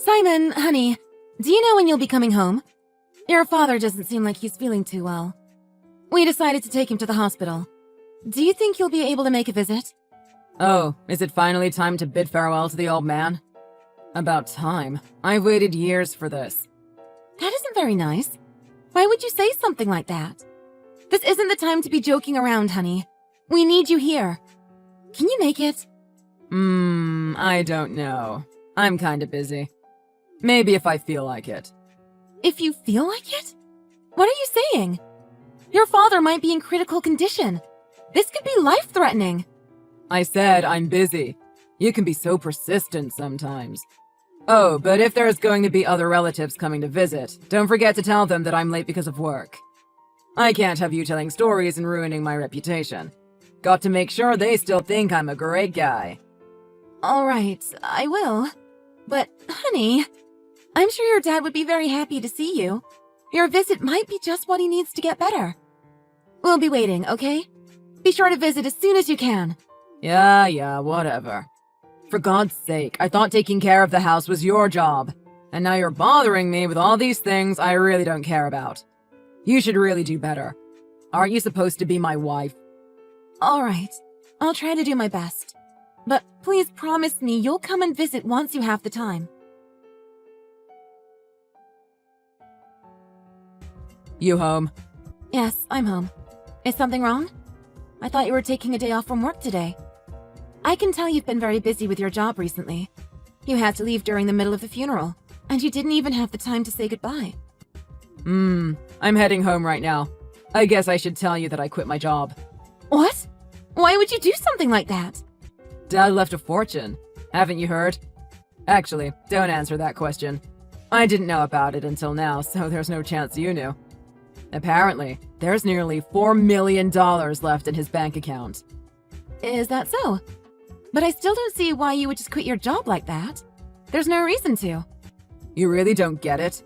Simon, honey, do you know when you'll be coming home? Your father doesn't seem like he's feeling too well. We decided to take him to the hospital. Do you think you'll be able to make a visit? Oh, is it finally time to bid farewell to the old man? About time. I've waited years for this. That isn't very nice. Why would you say something like that? This isn't the time to be joking around, honey. We need you here. Can you make it? I don't know. I'm kinda busy. Maybe if I feel like it. If you feel like it? What are you saying? Your father might be in critical condition. This could be life-threatening. I said I'm busy. You can be so persistent sometimes. Oh, but if there's going to be other relatives coming to visit, don't forget to tell them that I'm late because of work. I can't have you telling stories and ruining my reputation. Got to make sure they still think I'm a great guy. All right, I will. But, honey, I'm sure your dad would be very happy to see you. Your visit might be just what he needs to get better. We'll be waiting, okay? Be sure to visit as soon as you can. Yeah, whatever. For God's sake, I thought taking care of the house was your job. And now you're bothering me with all these things I really don't care about. You should really do better. Aren't you supposed to be my wife? All right, I'll try to do my best. But please promise me you'll come and visit once you have the time. You home? Yes, I'm home. Is something wrong? I thought you were taking a day off from work today. I can tell you've been very busy with your job recently. You had to leave during the middle of the funeral, and you didn't even have the time to say goodbye. I'm heading home right now. I guess I should tell you that I quit my job. What? Why would you do something like that? Dad left a fortune. Haven't you heard? Actually, don't answer that question. I didn't know about it until now, so there's no chance you knew. Apparently, there's nearly $4 million left in his bank account. Is that so? But I still don't see why you would just quit your job like that. There's no reason to. You really don't get it?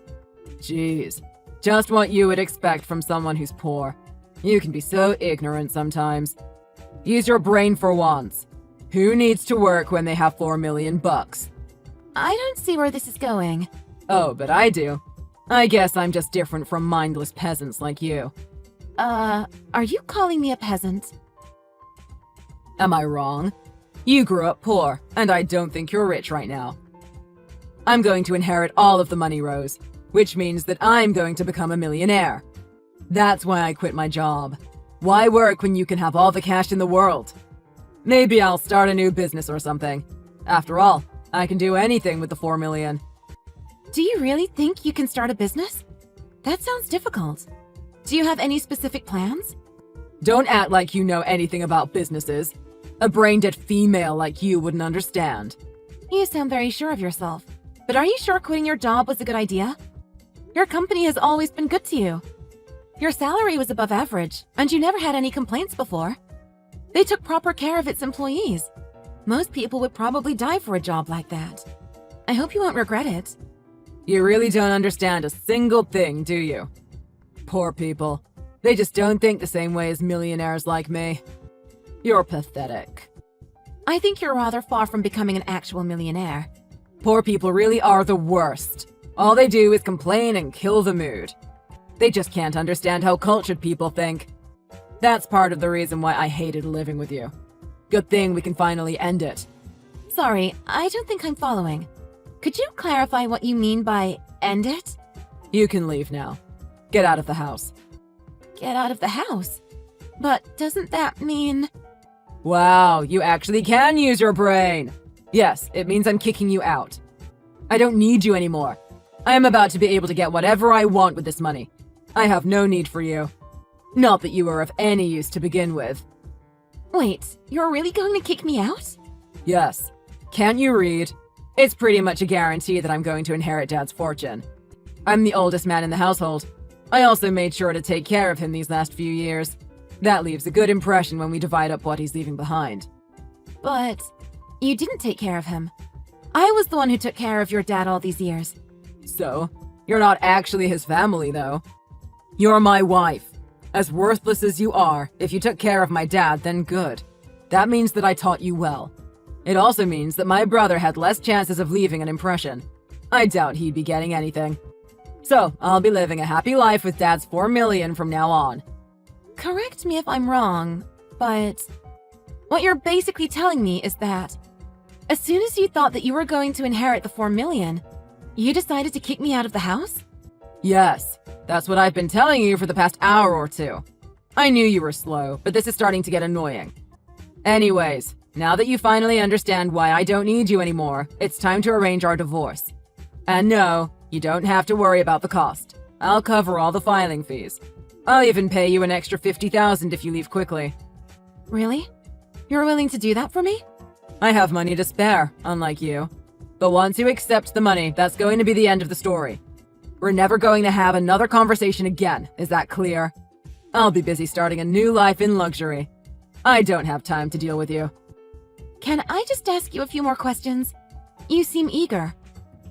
Jeez. Just what you would expect from someone who's poor. You can be so ignorant sometimes. Use your brain for once. Who needs to work when they have $4 million bucks? I don't see where this is going. Oh, but I do. I guess I'm just different from mindless peasants like you. Are you calling me a peasant? Am I wrong? You grew up poor, and I don't think you're rich right now. I'm going to inherit all of the money, Rose, which means that I'm going to become a millionaire. That's why I quit my job. Why work when you can have all the cash in the world? Maybe I'll start a new business or something. After all, I can do anything with the $4 million. Do you really think you can start a business? That sounds difficult. Do you have any specific plans? Don't act like you know anything about businesses. A brain-dead female like you wouldn't understand. You sound very sure of yourself. But are you sure quitting your job was a good idea? Your company has always been good to you. Your salary was above average, and you never had any complaints before. They took proper care of its employees. Most people would probably die for a job like that. I hope you won't regret it. You really don't understand a single thing, do you? Poor people. They just don't think the same way as millionaires like me. You're pathetic. I think you're rather far from becoming an actual millionaire. Poor people really are the worst. All they do is complain and kill the mood. They just can't understand how cultured people think. That's part of the reason why I hated living with you. Good thing we can finally end it. Sorry, I don't think I'm following. Could you clarify what you mean by end it? You can leave now. Get out of the house. Get out of the house? But doesn't that mean... Wow, you actually can use your brain. Yes, it means I'm kicking you out. I don't need you anymore. I am about to be able to get whatever I want with this money. I have no need for you. Not that you are of any use to begin with. Wait, you're really going to kick me out? Yes. Can't you read? It's pretty much a guarantee that I'm going to inherit Dad's fortune. I'm the oldest man in the household. I also made sure to take care of him these last few years. That leaves a good impression when we divide up what he's leaving behind. But you didn't take care of him. I was the one who took care of your dad all these years. So, you're not actually his family, though. You're my wife. As worthless as you are, if you took care of my dad, then good. That means that I taught you well. It also means that my brother had less chances of leaving an impression. I doubt he'd be getting anything. So, I'll be living a happy life with Dad's 4 million from now on. Correct me if I'm wrong, but what you're basically telling me is that as soon as you thought that you were going to inherit the 4 million, you decided to kick me out of the house? Yes, that's what I've been telling you for the past hour or two. I knew you were slow, but this is starting to get annoying. Anyways, now that you finally understand why I don't need you anymore, it's time to arrange our divorce. And no, you don't have to worry about the cost. I'll cover all the filing fees. I'll even pay you an extra 50,000 if you leave quickly. Really? You're willing to do that for me? I have money to spare, unlike you. But once you accept the money, that's going to be the end of the story. We're never going to have another conversation again, is that clear? I'll be busy starting a new life in luxury. I don't have time to deal with you. Can I just ask you a few more questions? You seem eager.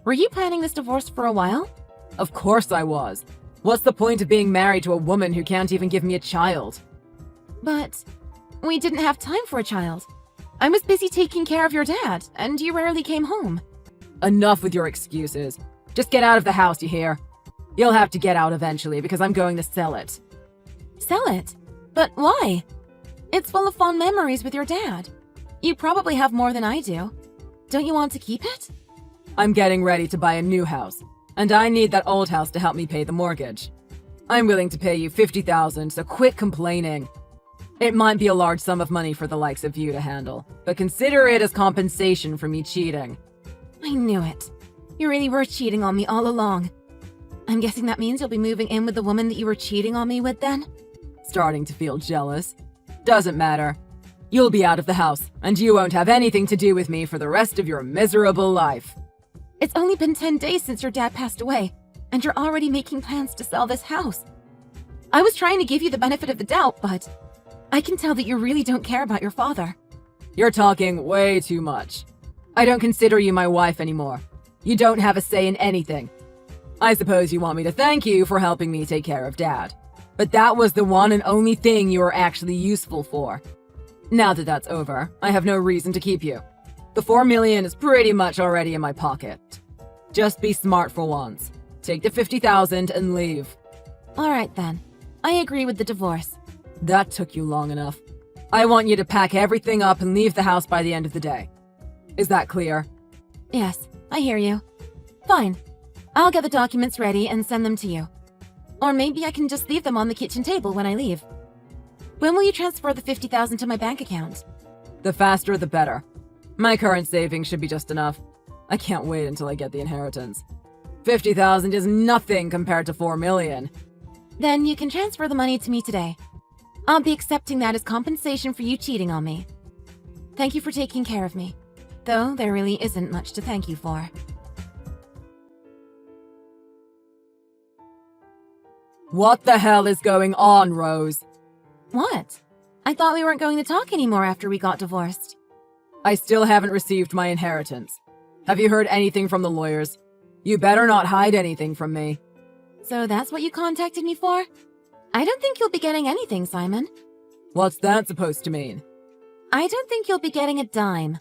Were you planning this divorce for a while? Of course I was. What's the point of being married to a woman who can't even give me a child? But we didn't have time for a child. I was busy taking care of your dad, and you rarely came home. Enough with your excuses. Just get out of the house, you hear? You'll have to get out eventually because I'm going to sell it. Sell it? But why? It's full of fond memories with your dad. You probably have more than I do. Don't you want to keep it? I'm getting ready to buy a new house, and I need that old house to help me pay the mortgage. I'm willing to pay you 50,000, so quit complaining. It might be a large sum of money for the likes of you to handle, but consider it as compensation for me cheating. I knew it. You really were cheating on me all along. I'm guessing that means you'll be moving in with the woman that you were cheating on me with then? Starting to feel jealous. Doesn't matter. You'll be out of the house, and you won't have anything to do with me for the rest of your miserable life. It's only been 10 days since your dad passed away, and you're already making plans to sell this house. I was trying to give you the benefit of the doubt, but I can tell that you really don't care about your father. You're talking way too much. I don't consider you my wife anymore. You don't have a say in anything. I suppose you want me to thank you for helping me take care of Dad. But that was the one and only thing you were actually useful for. Now that that's over, I have no reason to keep you. The 4 million is pretty much already in my pocket. Just be smart for once. Take the 50,000 and leave. All right then. I agree with the divorce. That took you long enough. I want you to pack everything up and leave the house by the end of the day. Is that clear? Yes, I hear you. Fine. I'll get the documents ready and send them to you. Or maybe I can just leave them on the kitchen table when I leave. When will you transfer the 50,000 to my bank account? The faster the better. My current savings should be just enough. I can't wait until I get the inheritance. 50,000 is nothing compared to 4 million. Then you can transfer the money to me today. I'll be accepting that as compensation for you cheating on me. Thank you for taking care of me. Though there really isn't much to thank you for. What the hell is going on, Rose? What? I thought we weren't going to talk anymore after we got divorced. I still haven't received my inheritance. Have you heard anything from the lawyers? You better not hide anything from me. So that's what you contacted me for? I don't think you'll be getting anything, Simon. What's that supposed to mean? I don't think you'll be getting a dime.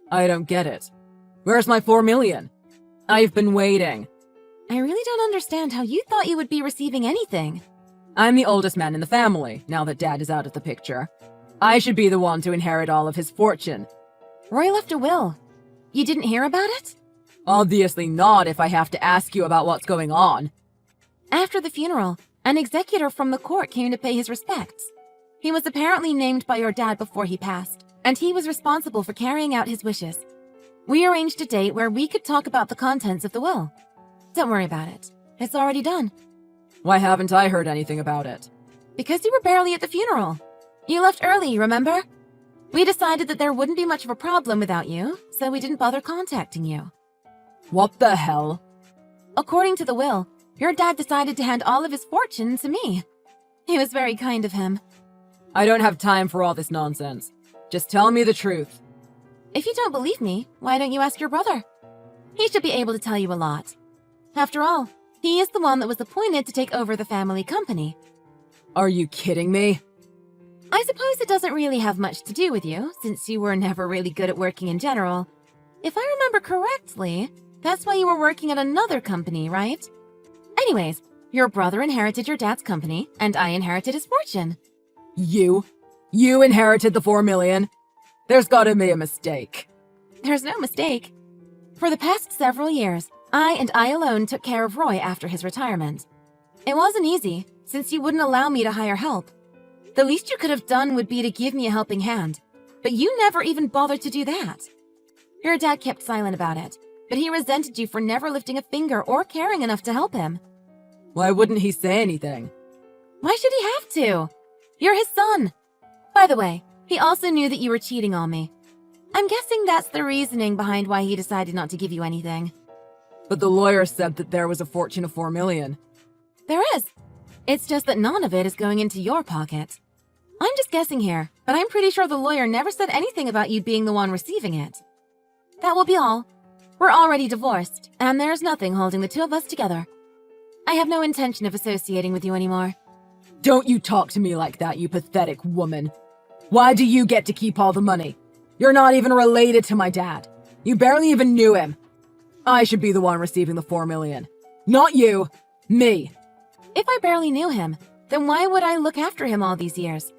I don't get it. Where's my 4 million? I've been waiting. I really don't understand how you thought you would be receiving anything. I'm the oldest man in the family, now that Dad is out of the picture. I should be the one to inherit all of his fortune. Roy left a will. You didn't hear about it? Obviously not if I have to ask you about what's going on. After the funeral, an executor from the court came to pay his respects. He was apparently named by your dad before he passed, and he was responsible for carrying out his wishes. We arranged a date where we could talk about the contents of the will. Don't worry about it. It's already done. Why haven't I heard anything about it? Because you were barely at the funeral. You left early, remember? We decided that there wouldn't be much of a problem without you, so we didn't bother contacting you. What the hell? According to the will, your dad decided to hand all of his fortune to me. It was very kind of him. I don't have time for all this nonsense. Just tell me the truth. If you don't believe me, why don't you ask your brother? He should be able to tell you a lot. After all, he is the one that was appointed to take over the family company. Are you kidding me? I suppose it doesn't really have much to do with you, since you were never really good at working in general. If I remember correctly, That's why you were working at another company, right? Anyways, your brother inherited your dad's company, and I inherited his fortune. You inherited the 4 million? There's gotta be a mistake. There's no mistake. For the past several years, I alone took care of Roy after his retirement. It wasn't easy, since you wouldn't allow me to hire help. The least you could have done would be to give me a helping hand, but you never even bothered to do that. Your dad kept silent about it, but he resented you for never lifting a finger or caring enough to help him. Why wouldn't he say anything? Why should he have to? You're his son. By the way, he also knew that you were cheating on me. I'm guessing that's the reasoning behind why he decided not to give you anything. But the lawyer said that there was a fortune of 4 million. There is. It's just that none of it is going into your pocket. I'm just guessing here, but I'm pretty sure the lawyer never said anything about you being the one receiving it. That will be all. We're already divorced, and there's nothing holding the two of us together. I have no intention of associating with you anymore. Don't you talk to me like that, you pathetic woman. Why do you get to keep all the money? You're not even related to my dad. You barely even knew him. I should be the one receiving the 4 million. Not you. Me. If I barely knew him, then why would I look after him all these years?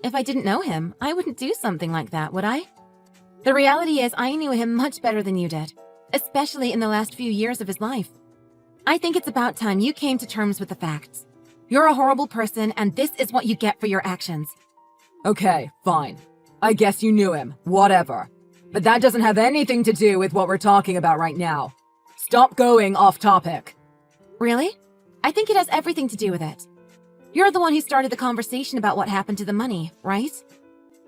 If I didn't know him, I wouldn't do something like that, would I? The reality is I knew him much better than you did, especially in the last few years of his life. I think it's about time you came to terms with the facts. You're a horrible person, and this is what you get for your actions. Okay, fine. I guess you knew him. Whatever. But that doesn't have anything to do with what we're talking about right now. Stop going off topic. Really? I think it has everything to do with it. You're the one who started the conversation about what happened to the money, right?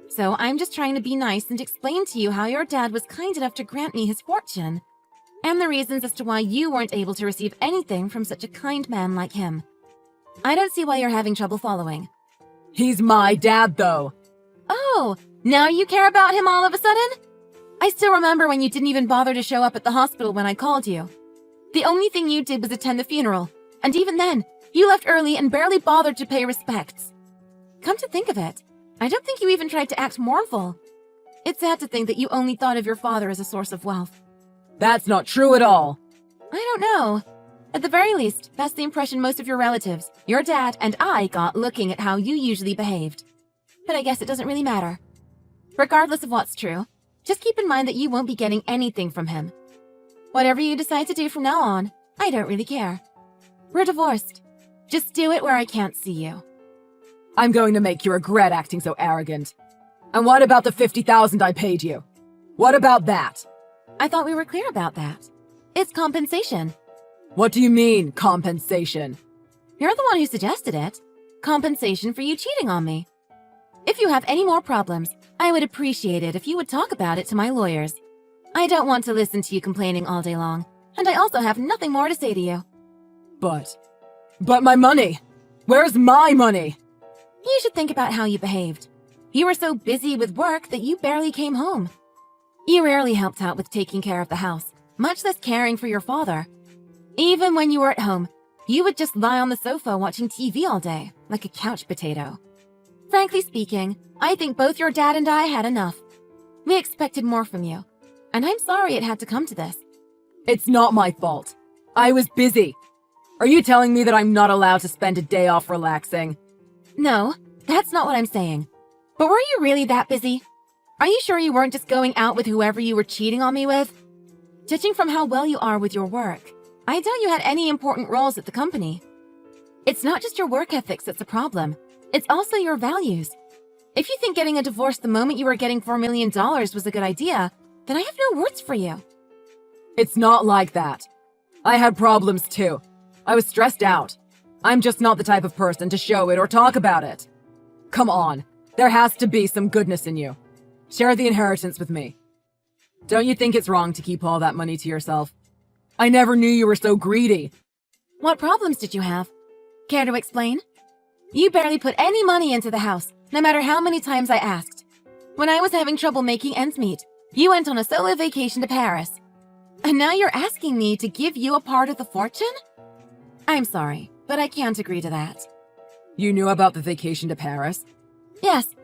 So I'm just trying to be nice and explain to you how your dad was kind enough to grant me his fortune, and the reasons as to why you weren't able to receive anything from such a kind man like him. I don't see why you're having trouble following. He's my dad, though. Oh, now you care about him all of a sudden? I still remember when you didn't even bother to show up at the hospital when I called you. The only thing you did was attend the funeral, and even then, you left early and barely bothered to pay respects. Come to think of it, I don't think you even tried to act mournful. It's sad to think that you only thought of your father as a source of wealth. That's not true at all. I don't know. At the very least, that's the impression most of your relatives, your dad, and I got looking at how you usually behaved. But I guess it doesn't really matter. Regardless of what's true, just keep in mind that you won't be getting anything from him. Whatever you decide to do from now on, I don't really care. We're divorced. Just do it where I can't see you. I'm going to make you regret acting so arrogant. And what about the 50,000 I paid you? What about that? I thought we were clear about that. It's compensation. What do you mean, compensation? You're the one who suggested it. Compensation for you cheating on me. If you have any more problems, I would appreciate it if you would talk about it to my lawyers. I don't want to listen to you complaining all day long, and I also have nothing more to say to you. But my money! Where's my money? You should think about how you behaved. You were so busy with work that you barely came home. You rarely helped out with taking care of the house, much less caring for your father. Even when you were at home, you would just lie on the sofa watching TV all day, like a couch potato. Frankly speaking, I think both your dad and I had enough. We expected more from you, and I'm sorry it had to come to this. It's not my fault. I was busy. Are you telling me that I'm not allowed to spend a day off relaxing? No, that's not what I'm saying. But were you really that busy? Are you sure you weren't just going out with whoever you were cheating on me with? Judging from how well you are with your work, I doubt you had any important roles at the company. It's not just your work ethics that's a problem. It's also your values. If you think getting a divorce the moment you were getting $4 million was a good idea, then I have no words for you. It's not like that. I had problems too. I was stressed out. I'm just not the type of person to show it or talk about it. Come on, there has to be some goodness in you. Share the inheritance with me. Don't you think it's wrong to keep all that money to yourself? I never knew you were so greedy. What problems did you have? Care to explain? You barely put any money into the house, no matter how many times I asked. When I was having trouble making ends meet, you went on a solo vacation to Paris. And now you're asking me to give you a part of the fortune? I'm sorry, but I can't agree to that. You knew about the vacation to Paris? Yes,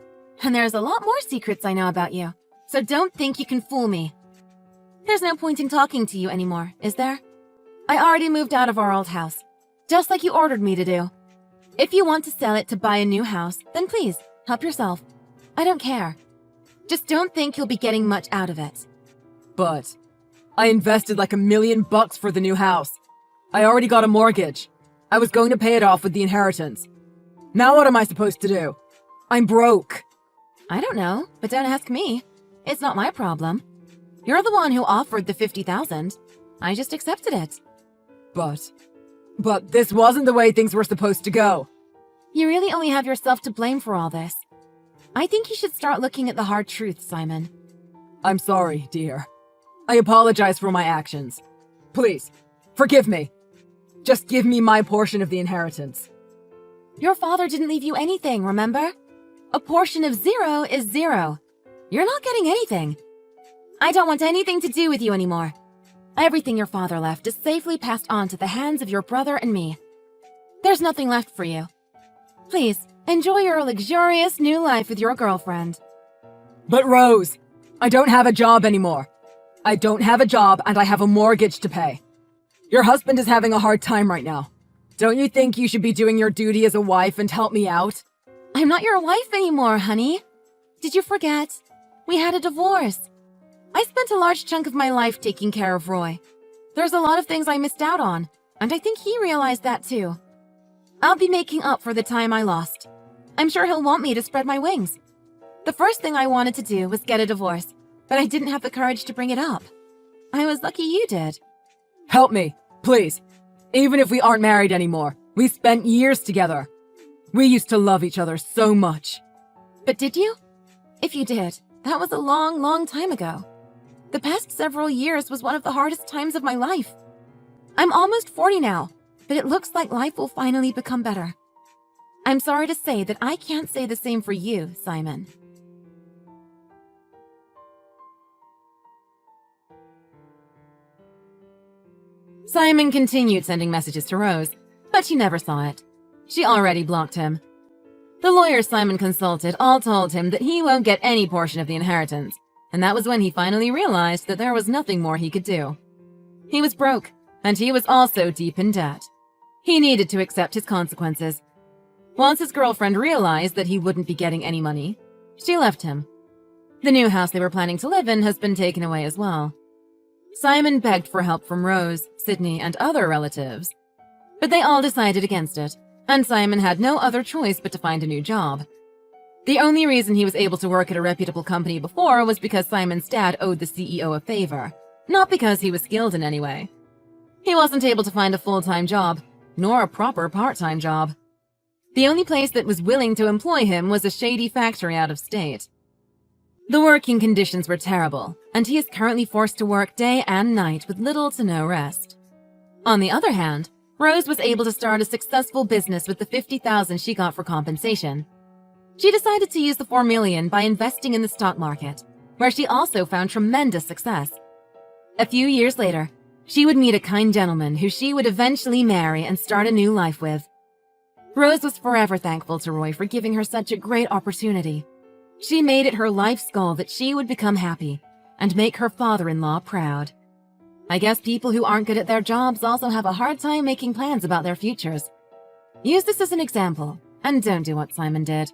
and there's a lot more secrets I know about you, so don't think you can fool me. There's no point in talking to you anymore, is there? I already moved out of our old house, just like you ordered me to do. If you want to sell it to buy a new house, then please, help yourself. I don't care. Just don't think you'll be getting much out of it. But I invested like $1 million for the new house. I already got a mortgage. I was going to pay it off with the inheritance. Now what am I supposed to do? I'm broke. I don't know, but don't ask me. It's not my problem. You're the one who offered the $50,000. I just accepted it. But this wasn't the way things were supposed to go. You really only have yourself to blame for all this. I think you should start looking at the hard truth, Simon. I'm sorry, dear. I apologize for my actions. Please, forgive me. Just give me my portion of the inheritance. Your father didn't leave you anything, remember? A portion of 0 is 0. You're not getting anything. I don't want anything to do with you anymore. Everything your father left is safely passed on to the hands of your brother and me. There's nothing left for you. Please, enjoy your luxurious new life with your girlfriend. But Rose, I don't have a job anymore. I don't have a job and I have a mortgage to pay. Your husband is having a hard time right now. Don't you think you should be doing your duty as a wife and help me out? I'm not your wife anymore, honey. Did you forget? We had a divorce. I spent a large chunk of my life taking care of Roy. There's a lot of things I missed out on, and I think he realized that too. I'll be making up for the time I lost. I'm sure he'll want me to spread my wings. The first thing I wanted to do was get a divorce, but I didn't have the courage to bring it up. I was lucky you did. Help me, please. Even if we aren't married anymore, we spent years together. We used to love each other so much. But did you? If you did, that was a long, long time ago. The past several years was one of the hardest times of my life. I'm almost 40 now, but it looks like life will finally become better. I'm sorry to say that I can't say the same for you, Simon. Simon continued sending messages to Rose, but she never saw it. She already blocked him. The lawyers Simon consulted all told him that he won't get any portion of the inheritance, and that was when he finally realized that there was nothing more he could do. He was broke, and he was also deep in debt. He needed to accept his consequences. Once his girlfriend realized that he wouldn't be getting any money, she left him. The new house they were planning to live in has been taken away as well. Simon begged for help from Rose, Sydney, and other relatives, but they all decided against it, and Simon had no other choice but to find a new job. The only reason he was able to work at a reputable company before was because Simon's dad owed the CEO a favor, not because he was skilled in any way. He wasn't able to find a full-time job, nor a proper part-time job. The only place that was willing to employ him was a shady factory out of state. The working conditions were terrible, and he is currently forced to work day and night with little to no rest. On the other hand, Rose was able to start a successful business with the $50,000 she got for compensation. She decided to use the $4 million by investing in the stock market, where she also found tremendous success. A few years later, she would meet a kind gentleman who she would eventually marry and start a new life with. Rose was forever thankful to Roy for giving her such a great opportunity. She made it her life's goal that she would become happy and make her father-in-law proud. I guess people who aren't good at their jobs also have a hard time making plans about their futures. Use this as an example, and don't do what Simon did.